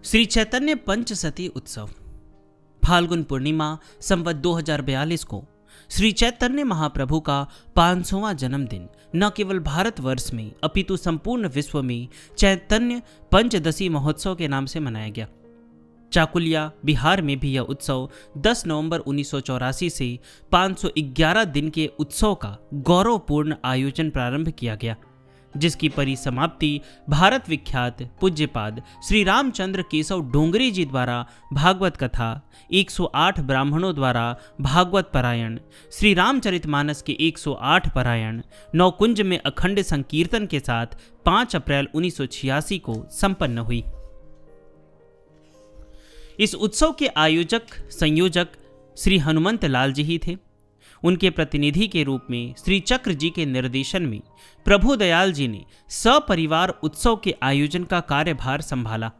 श्री चैतन्य पंचसती उत्सव फाल्गुन पूर्णिमा संवत 2042 को श्री चैतन्य महाप्रभु का 500वां जन्मदिन न केवल भारतवर्ष में अपितु संपूर्ण विश्व में चैतन्य पंचदशी महोत्सव के नाम से मनाया गया। चाकुलिया बिहार में भी यह उत्सव 10 नवंबर 1984 से 511 दिन के उत्सव का गौरवपूर्ण आयोजन प्रारंभ किया गया, जिसकी परिसमाप्ति भारत विख्यात पूज्यपाद श्री रामचंद्र केशव डोंगरे जी द्वारा भागवत कथा, 108 ब्राह्मणों द्वारा भागवत पारायण, श्री रामचरितमानस के 108 पारायण, नौकुंज में अखंड संकीर्तन के साथ 5 अप्रैल 1986 को संपन्न हुई। इस उत्सव के आयोजक संयोजक श्री हनुमंत लाल जी ही थे। उनके प्रतिनिधि के रूप में श्री चक्र जी के निर्देशन में प्रभु दयाल जी ने सपरिवार उत्सव के आयोजन का कार्यभार संभाला।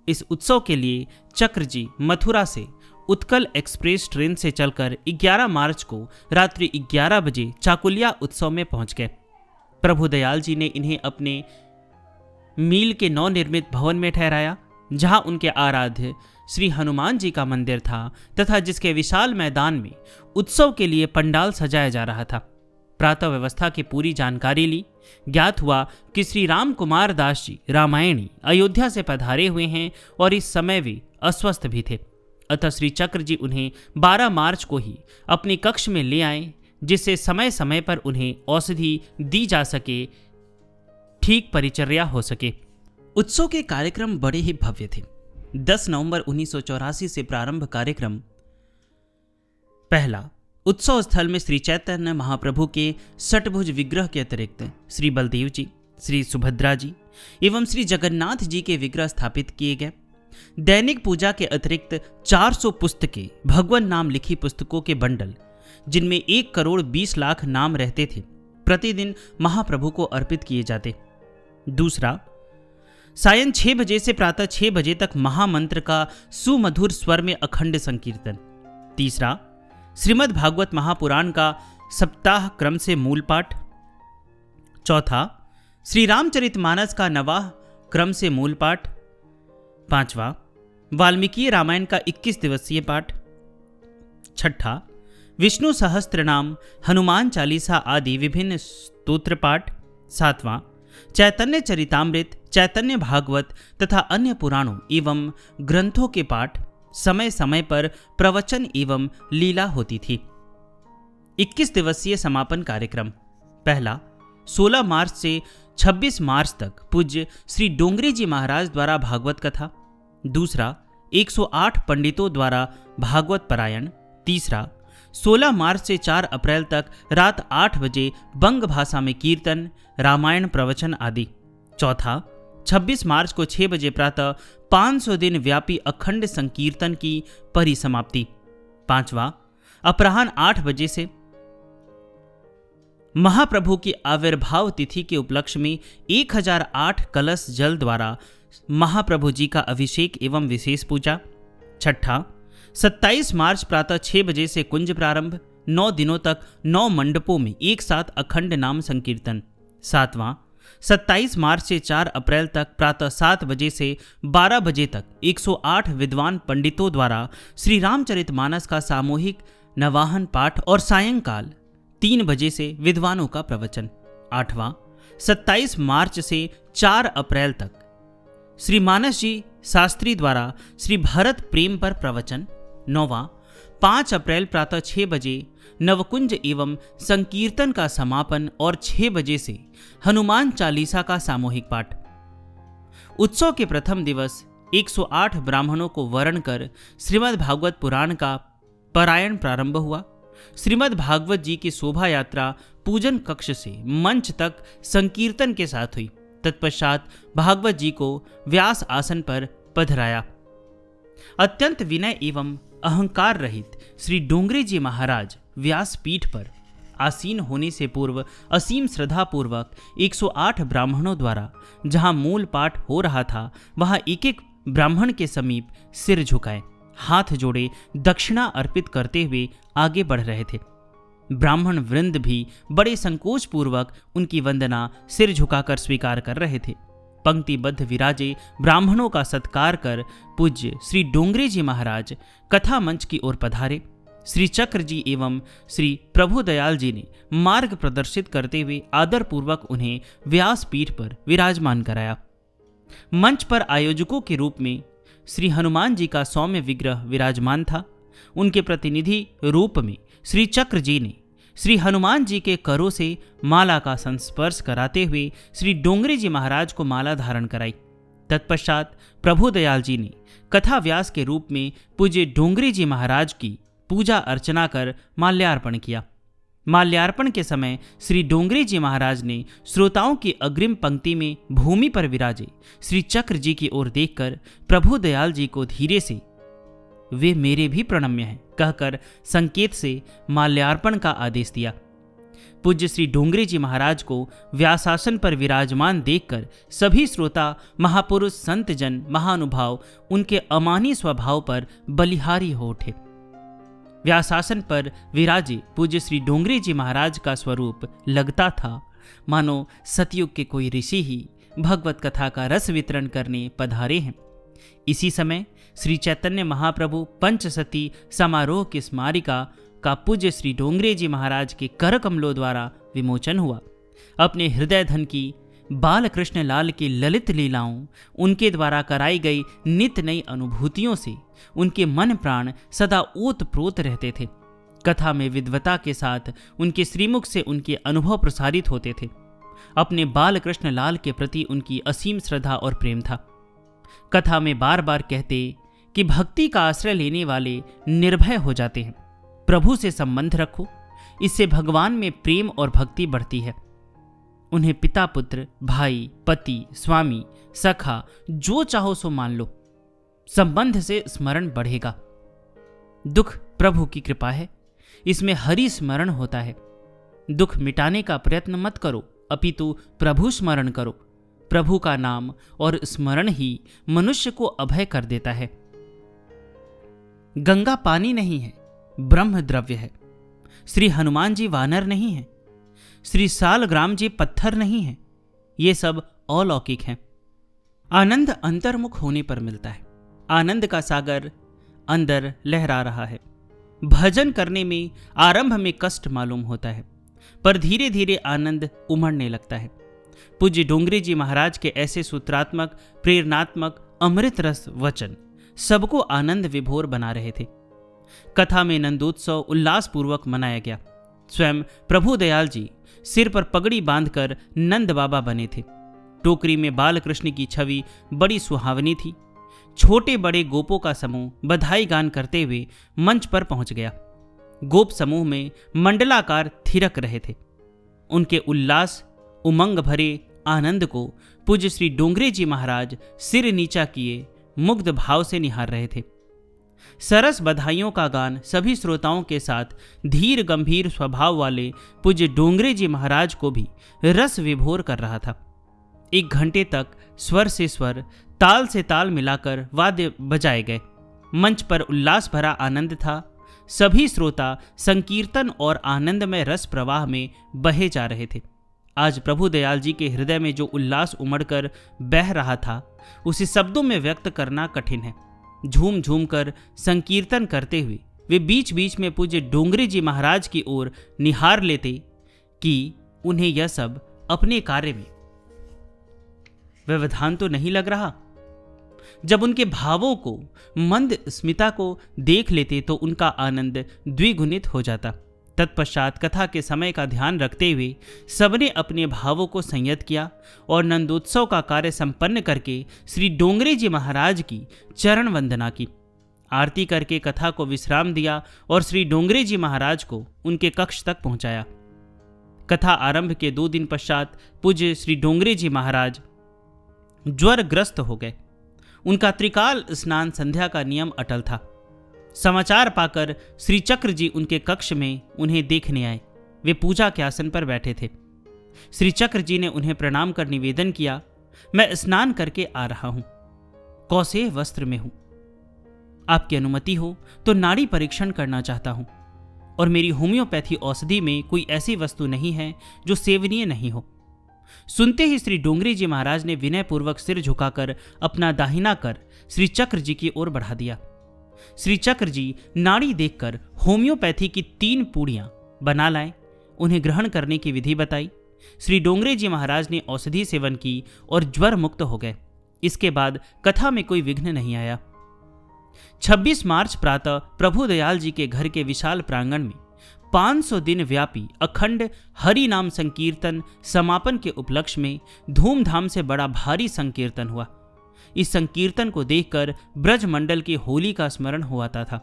इस उत्सव के लिए चक्र जी मथुरा से उत्कल एक्सप्रेस ट्रेन से चलकर 11 मार्च को रात्रि 11 बजे चाकुलिया उत्सव में पहुंच गए। प्रभु दयाल जी ने इन्हें अपने मील के नवनिर्मित भवन में ठहराया, जहां उनके आराध्य श्री हनुमान जी का मंदिर था तथा जिसके विशाल मैदान में उत्सव के लिए पंडाल सजाया जा रहा था। प्रातः व्यवस्था की पूरी जानकारी ली। ज्ञात हुआ कि श्री राम कुमार दास जी रामायणी अयोध्या से पधारे हुए हैं और इस समय वे अस्वस्थ भी थे। अतः श्री चक्र जी उन्हें 12 मार्च को ही अपने कक्ष में ले आए, जिससे समय समय पर उन्हें औषधि दी जा सके, ठीक परिचर्या हो सके। उत्सव के कार्यक्रम बड़े ही भव्य थे। 10 नवंबर 1984 से प्रारंभ कार्यक्रम। पहला, उत्सव स्थल में श्री चैतन्य महाप्रभु के षटभुज विग्रह के अतिरिक्त श्री बलदेव जी, श्री सुभद्रा जी एवं श्री जगन्नाथ जी के विग्रह स्थापित किए गए। दैनिक पूजा के अतिरिक्त 400 पुस्तकें, भगवान नाम लिखी पुस्तकों के बंडल, जिनमें 1 करोड़ 20 लाख नाम रहते थे, प्रतिदिन महाप्रभु को अर्पित किए जाते। दूसरा, सायं 6 बजे से प्रातः 6 बजे तक महामंत्र का सुमधुर स्वर में अखंड संकीर्तन। तीसरा, श्रीमद् भागवत महापुराण का सप्ताह क्रम से मूल पाठ। चौथा, श्री रामचरितमानस का नवाह क्रम से मूल पाठ। पांचवा, वाल्मीकि रामायण का 21 दिवसीय पाठ। छठा, विष्णु सहस्त्रनाम, हनुमान चालीसा आदि विभिन्न स्तोत्र पाठ। सातवां, चैतन्य चरितामृत, चैतन्य भागवत तथा अन्य पुराणों एवं ग्रंथों के पाठ। समय समय पर प्रवचन एवं लीला होती थी। 21 दिवसीय समापन कार्यक्रम। पहला, 16 मार्च से 26 मार्च तक पूज्य श्री डोंगरे जी महाराज द्वारा भागवत कथा। दूसरा, 108 पंडितों द्वारा भागवत पारायण। तीसरा, 16 मार्च से 4 अप्रैल तक रात 8 बजे बंग भाषा में कीर्तन, रामायण प्रवचन आदि। चौथा, 26 मार्च को 6 बजे प्रातः 500 दिन व्यापी अखंड संकीर्तन की परिसमाप्ति। पांचवा, अपराह्न 8 बजे से महाप्रभु की आविर्भाव तिथि के उपलक्ष्य में 1008 कलश जल द्वारा महाप्रभु जी का अभिषेक एवं विशेष पूजा। छठा, 27 मार्च प्रातः 6 बजे से कुंज प्रारंभ, 9 दिनों तक 9 मंडपों में एक साथ अखंड नाम संकीर्तन। सातवां, 27 मार्च से 4 अप्रैल तक प्रातः 7 बजे से 12 बजे तक 108 विद्वान पंडितों द्वारा श्री रामचरितमानस का सामूहिक नवाहन पाठ और सायंकाल 3 बजे से विद्वानों का प्रवचन। आठवां, 27 मार्च से 4 अप्रैल तक श्री मानस जी शास्त्री द्वारा श्री भरत प्रेम पर प्रवचन। नौवां, 5 अप्रैल प्रातः 6 बजे नवकुंज एवं संकीर्तन का समापन और 6 बजे से हनुमान चालीसा का सामूहिक पाठ। उत्सव के प्रथम दिवस 108 ब्राह्मणों को वरण कर श्रीमद् भागवत पुराण का पारायण प्रारंभ हुआ। श्रीमद् भागवत जी की शोभा यात्रा पूजन कक्ष से मंच तक संकीर्तन के साथ हुई। तत्पश्चात भागवत जी को व्यास आसन पर पधराया। अत्यंत विनय एवं अहंकार रहित श्री डोंगरे जी महाराज व्यास पीठ पर आसीन होने से पूर्व असीम श्रद्धा पूर्वक 108 ब्राह्मणों द्वारा जहां मूल पाठ हो रहा था, वहां एक एक ब्राह्मण के समीप सिर झुकाए, हाथ जोड़े दक्षिणा अर्पित करते हुए आगे बढ़ रहे थे। ब्राह्मण वृंद भी बड़े संकोच पूर्वक उनकी वंदना सिर झुकाकर स्वीकार कर रहे थे। पंक्तिबद्ध विराजे ब्राह्मणों का सत्कार कर पूज्य श्री डोंगरे जी महाराज कथा मंच की ओर पधारे। श्री चक्र जी एवं श्री प्रभुदयाल जी ने मार्ग प्रदर्शित करते हुए आदरपूर्वक उन्हें व्यासपीठ पर विराजमान कराया। मंच पर आयोजकों के रूप में श्री हनुमान जी का सौम्य विग्रह विराजमान था। उनके प्रतिनिधि रूप में श्री चक्र जी ने श्री हनुमान जी के करों से माला का संस्पर्श कराते हुए श्री डोंगरे जी महाराज को माला धारण कराई। तत्पश्चात प्रभुदयाल जी ने कथा व्यास के रूप में पूज्य डोंगरे जी महाराज की पूजा अर्चना कर माल्यार्पण किया। माल्यार्पण के समय श्री डोंगरे जी महाराज ने श्रोताओं की अग्रिम पंक्ति में भूमि पर विराजे श्री चक्र जी की ओर देखकर प्रभुदयाल जी को धीरे से वे मेरे भी प्रणम्य हैं कहकर संकेत से माल्यार्पण का आदेश दिया। पूज्य श्री डोंगरे जी महाराज को व्यासासन पर विराजमान देखकर सभी श्रोता, महापुरुष, संत जन, महानुभाव उनके अमानी स्वभाव पर बलिहारी हो उठे। व्यासासन पर विराजे पूज्य श्री डोंगरे जी महाराज का स्वरूप लगता था मानो सतयुग के कोई ऋषि ही भगवत कथा का रस वितरण करने पधारे हैं। इसी समय श्री चैतन्य महाप्रभु पंचसती समारोह की स्मारिका का पूज्य श्री डोंगरे जी महाराज के कर कमलों द्वारा विमोचन हुआ। अपने हृदय धन की बाल कृष्ण लाल की ललित लीलाओं, उनके द्वारा कराई गई नित नई अनुभूतियों से उनके मन प्राण सदा ओत प्रोत रहते थे। कथा में विद्वता के साथ उनके श्रीमुख से उनके अनुभव प्रसारित होते थे। अपने बाल कृष्ण लाल के प्रति उनकी असीम श्रद्धा और प्रेम था। कथा में बार बार कहते कि भक्ति का आश्रय लेने वाले निर्भय हो जाते हैं। प्रभु से संबंध रखो, इससे भगवान में प्रेम और भक्ति बढ़ती है। उन्हें पिता, पुत्र, भाई, पति, स्वामी, सखा जो चाहो सो मान लो, संबंध से स्मरण बढ़ेगा। दुख प्रभु की कृपा है, इसमें हरि स्मरण होता है। दुख मिटाने का प्रयत्न मत करो, अपितु प्रभु स्मरण करो। प्रभु का नाम और स्मरण ही मनुष्य को अभय कर देता है। गंगा पानी नहीं है, ब्रह्म द्रव्य है। श्री हनुमान जी वानर नहीं है, श्री सालग्राम जी पत्थर नहीं है। ये सब अलौकिक हैं। आनंद अंतर्मुख होने पर मिलता है। आनंद का सागर अंदर लहरा रहा है। भजन करने में आरंभ में कष्ट मालूम होता है, पर धीरे धीरे आनंद उमड़ने लगता है। पूज्य डोंगरे जी महाराज के ऐसे सूत्रात्मक, प्रेरणात्मक, अमृत रस वचन सबको आनंद विभोर बना रहे थे। कथा में नंदोत्सव उल्लासपूर्वक मनाया गया। स्वयं प्रभुदयाल जी सिर पर पगड़ी बांधकर नंद बाबा बने थे। टोकरी में बाल कृष्ण की छवि बड़ी सुहावनी थी। छोटे बड़े गोपों का समूह बधाई गान करते हुए मंच पर पहुंच गया। गोप समूह में मंडलाकार थिरक रहे थे। उनके उल्लास, उमंग भरे आनंद को पूज्य श्री डोंगरे जी महाराज सिर नीचा किए मुग्ध भाव से निहार रहे थे। सरस बधाइयों का गान सभी श्रोताओं के साथ धीर गंभीर स्वभाव वाले पूज्य डोंगरे जी महाराज को भी रस विभोर कर रहा था। 1 घंटे तक स्वर से स्वर, ताल से ताल मिलाकर वाद्य बजाए गए। मंच पर उल्लास भरा आनंद था। सभी श्रोता संकीर्तन और आनंदमय रस प्रवाह में बहे जा रहे थे। आज प्रभुदयाल जी के हृदय में जो उल्लास उमड़कर बह रहा था, उसे शब्दों में व्यक्त करना कठिन है। झूम झूम कर संकीर्तन करते हुए वे बीच बीच में पूज्य डोंगरे जी महाराज की ओर निहार लेते कि उन्हें यह सब अपने कार्य में व्यवधान तो नहीं लग रहा। जब उनके भावों को, मंद स्मिता को देख लेते तो उनका आनंद द्विगुणित हो जाता। तत्पश्चात कथा के समय का ध्यान रखते हुए सबने अपने भावों को संयत किया और नंदोत्सव का कार्य संपन्न करके श्री डोंगरे जी महाराज की चरण वंदना की। आरती करके कथा को विश्राम दिया और श्री डोंगरे जी महाराज को उनके कक्ष तक पहुंचाया। कथा आरंभ के 2 दिन पश्चात पूज्य श्री डोंगरे जी महाराज ज्वरग्रस्त हो गए। उनका त्रिकाल स्नान संध्या का नियम अटल था। समाचार पाकर श्री चक्र जी उनके कक्ष में उन्हें देखने आए। वे पूजा के आसन पर बैठे थे। श्री चक्र जी ने उन्हें प्रणाम कर निवेदन किया, मैं स्नान करके आ रहा हूं, कौशेय वस्त्र में हूं। आपकी अनुमति हो तो नाड़ी परीक्षण करना चाहता हूं, और मेरी होम्योपैथी औषधि में कोई ऐसी वस्तु नहीं है जो सेवनीय नहीं हो। सुनते ही श्री डोंगरी जी महाराज ने विनयपूर्वक सिर झुकाकर अपना दाहिना कर श्री चक्र जी की ओर बढ़ा दिया। श्री चक्र जी नाड़ी देखकर होम्योपैथी की 3 पूड़ियां बना लाए, उन्हें ग्रहण करने की विधि बताई। श्री डोंगरे जी महाराज ने औषधि सेवन की और ज्वर मुक्त हो गए। इसके बाद कथा में कोई विघ्न नहीं आया। 26 मार्च प्रातः प्रभु दयाल जी के घर के विशाल प्रांगण में 500 दिन व्यापी अखंड हरि नाम संकीर्तन समापन के उपलक्ष्य में धूमधाम से बड़ा भारी संकीर्तन हुआ। इस संकीर्तन को देखकर ब्रज मंडल की होली का स्मरण हो आता था।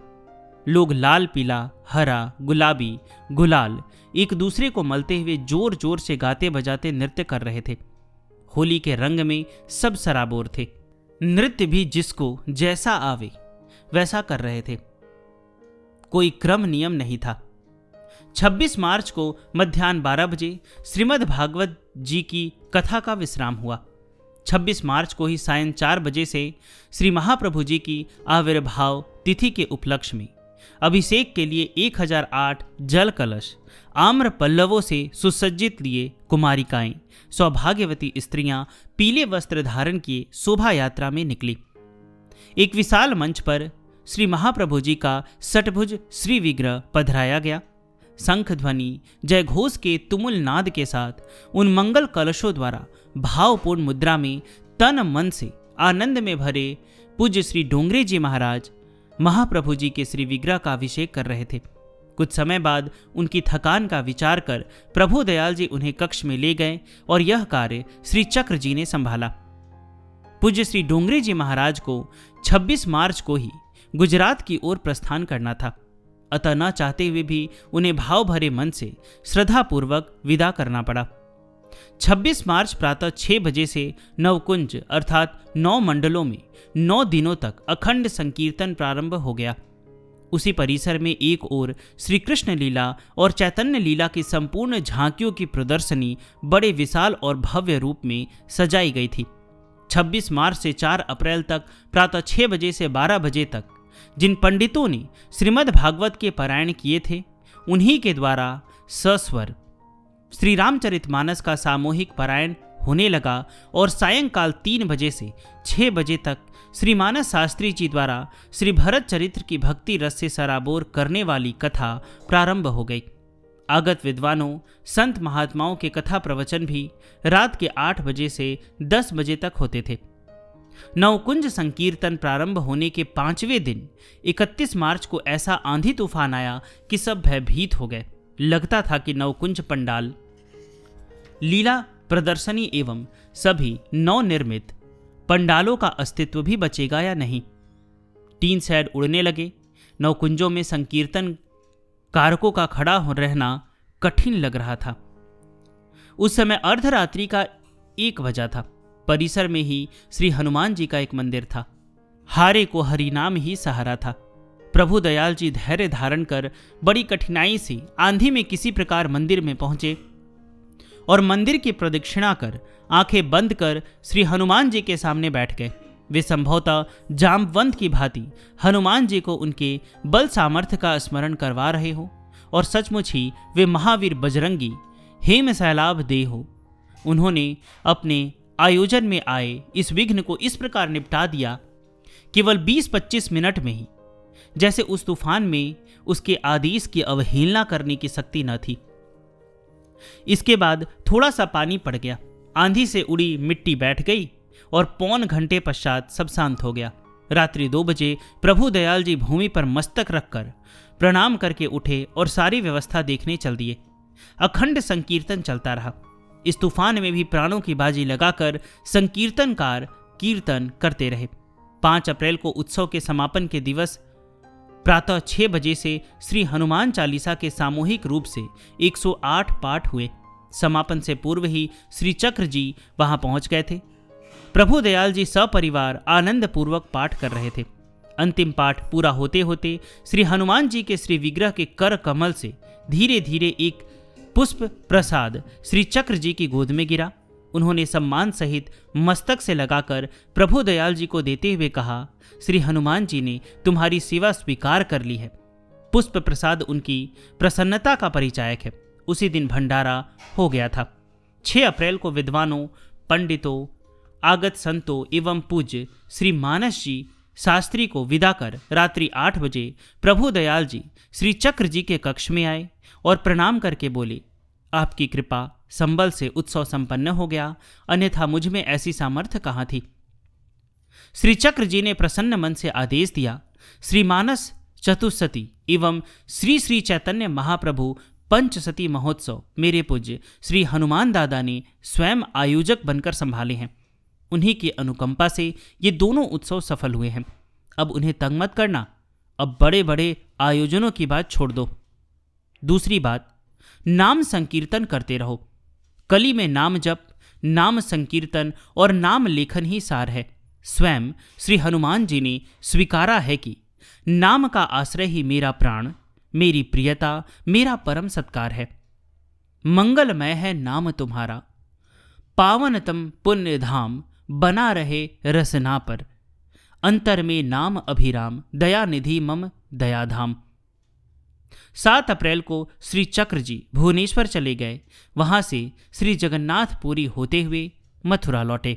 लोग लाल पीला हरा गुलाबी गुलाल एक दूसरे को मलते हुए जोर जोर से गाते बजाते नृत्य कर रहे थे। होली के रंग में सब सराबोर थे। नृत्य भी जिसको जैसा आवे वैसा कर रहे थे, कोई क्रम नियम नहीं था। 26 मार्च को मध्याह्न 12 बजे श्रीमद् भागवत जी की कथा का विश्राम हुआ। 26 मार्च को ही सायं 4 बजे से श्री महाप्रभु जी की आविर्भाव तिथि के उपलक्ष्य में अभिषेक के लिए 1008 जल कलश आम्र पल्लवों से सुसज्जित लिए कुमारिकाएं सौभाग्यवती स्त्रियां पीले वस्त्र धारण किए शोभा यात्रा में निकली। एक विशाल मंच पर श्री महाप्रभु जी का षटभुज श्री विग्रह पधराया गया। शंख ध्वनि जय घोष के तुमुल नाद के साथ उन मंगल कलशों द्वारा भावपूर्ण मुद्रा में तन मन से आनंद में भरे पूज्य श्री डोंगरे जी महाराज महाप्रभु जी के श्री विग्रह का अभिषेक कर रहे थे। कुछ समय बाद उनकी थकान का विचार कर प्रभु दयाल जी उन्हें कक्ष में ले गए और यह कार्य श्री चक्र जी ने संभाला। पूज्य श्री डोंगरे जी महाराज को 26 मार्च को ही गुजरात की ओर प्रस्थान करना था, अतः न चाहते हुए भी उन्हें भाव भरे मन से श्रद्धापूर्वक विदा करना पड़ा। 26 मार्च प्रातः 6 बजे से नवकुंज अर्थात 9 मंडलों में 9 दिनों तक अखंड संकीर्तन प्रारंभ हो गया। उसी परिसर में एक ओर श्री कृष्ण लीला और चैतन्य लीला की संपूर्ण झांकियों की प्रदर्शनी बड़े विशाल और भव्य रूप में सजाई गई थी। 26 मार्च से 4 अप्रैल तक प्रातः 6 बजे से 12 बजे तक जिन पंडितों ने श्रीमद् भागवत के पारायण किए थे, उन्हीं के द्वारा सस्वर श्री रामचरितमानस का सामूहिक पारायण होने लगा और सायंकाल 3 बजे से 6 बजे तक श्री मानस शास्त्री जी द्वारा श्री भरत चरित्र की भक्ति रस से सराबोर करने वाली कथा प्रारंभ हो गई। आगत विद्वानों संत महात्माओं के कथा प्रवचन भी रात के 8 बजे से 10 बजे तक होते थे। नवकुंज संकीर्तन प्रारंभ होने के 5वें दिन 31 मार्च को ऐसा आंधी तूफान आया कि सब भयभीत हो गए। लगता था कि नवकुंज पंडाल, लीला प्रदर्शनी एवं सभी नवनिर्मित पंडालों का अस्तित्व भी बचेगा या नहीं। टीन शेड उड़ने लगे। नवकुंजों में संकीर्तन कारकों का खड़ा रहना कठिन लग रहा था। उस समय अर्धरात्रि का 1 बजा था। परिसर में ही श्री हनुमान जी का एक मंदिर था। हारे को हरिनाम ही सहारा था। प्रभु दयाल जी धैर्य धारण कर बड़ी कठिनाई से आंधी में किसी प्रकार मंदिर में पहुंचे और मंदिर की प्रदक्षिणा कर आंखें बंद कर श्री हनुमान जी के सामने बैठ गए। वे संभवतः जामवंत की भांति हनुमान जी को उनके बल सामर्थ्य का स्मरण करवा रहे हो और सचमुच ही वे महावीर बजरंगी हेम सैलाभ दे हो। उन्होंने अपने आयोजन में आए इस विघ्न को इस प्रकार निपटा दिया केवल 20-25 मिनट में ही, जैसे उस तूफान में उसके आदेश की अवहेलना करने की शक्ति न थी। इसके बाद थोड़ा सा पानी पड़ गया, आंधी से उड़ी मिट्टी बैठ गई और पौन घंटे पश्चात सब शांत हो गया। रात्रि 2 बजे प्रभु दयाल जी भूमि पर मस्तक रखकर प्रणाम करके उठे और सारी व्यवस्था देखने चल दिए। अखंड संकीर्तन चलता रहा। इस तूफान में भी प्राणों की बाजी लगाकर संकीर्तनकार कीर्तन करते रहे। 5 अप्रैल को उत्सव के समापन के दिवस प्रातः 6 बजे से श्री हनुमान चालीसा के सामूहिक रूप से 108 पाठ हुए। समापन से पूर्व ही श्री चक्र जी वहां पहुंच गए थे। प्रभु दयाल जी सपरिवार आनंद पूर्वक पाठ कर रहे थे। अंतिम पाठ पूरा होते होते श्री हनुमान जी के श्री विग्रह के कर कमल से धीरे धीरे एक पुष्प प्रसाद श्री चक्र जी की गोद में गिरा। उन्होंने सम्मान सहित मस्तक से लगाकर प्रभु दयाल जी को देते हुए कहा, श्री हनुमान जी ने तुम्हारी सेवा स्वीकार कर ली है। पुष्प प्रसाद उनकी प्रसन्नता का परिचायक है। उसी दिन भंडारा हो गया था। 6 अप्रैल को विद्वानों, पंडितों, आगत संतों एवं पूज्य श्री मानस जी शास्त्री को विदा कर रात्रि 8 बजे प्रभु दयाल जी श्री चक्र जी के कक्ष में आए और प्रणाम करके बोले, आपकी कृपा संबल से उत्सव संपन्न हो गया, अन्यथा मुझ में ऐसी सामर्थ्य कहाँ थी। श्री चक्र जी ने प्रसन्न मन से आदेश दिया, श्री मानस चतुस्सती एवं श्री श्री चैतन्य महाप्रभु पंचसती महोत्सव मेरे पूज्य श्री हनुमान दादा ने स्वयं आयोजक बनकर संभाले हैं। उन्हीं की अनुकंपा से ये दोनों उत्सव सफल हुए हैं। अब उन्हें तंग मत करना, अब बड़े बड़े आयोजनों की बात छोड़ दो। दूसरी बात, नाम संकीर्तन करते रहो। कली में नाम जप, नाम संकीर्तन और नाम लेखन ही सार है। स्वयं श्री हनुमान जी ने स्वीकारा है कि नाम का आश्रय ही मेरा प्राण, मेरी प्रियता, मेरा परम सत्कार है। मंगलमय है नाम तुम्हारा, पावनतम पुण्य धाम, बना रहे रसना पर, अंतर में नाम अभिराम, दया निधि मम दयाधाम। 7 अप्रैल को श्री चक्र जी भुवनेश्वर चले गए। वहां से श्री जगन्नाथ पुरी होते हुए मथुरा लौटे।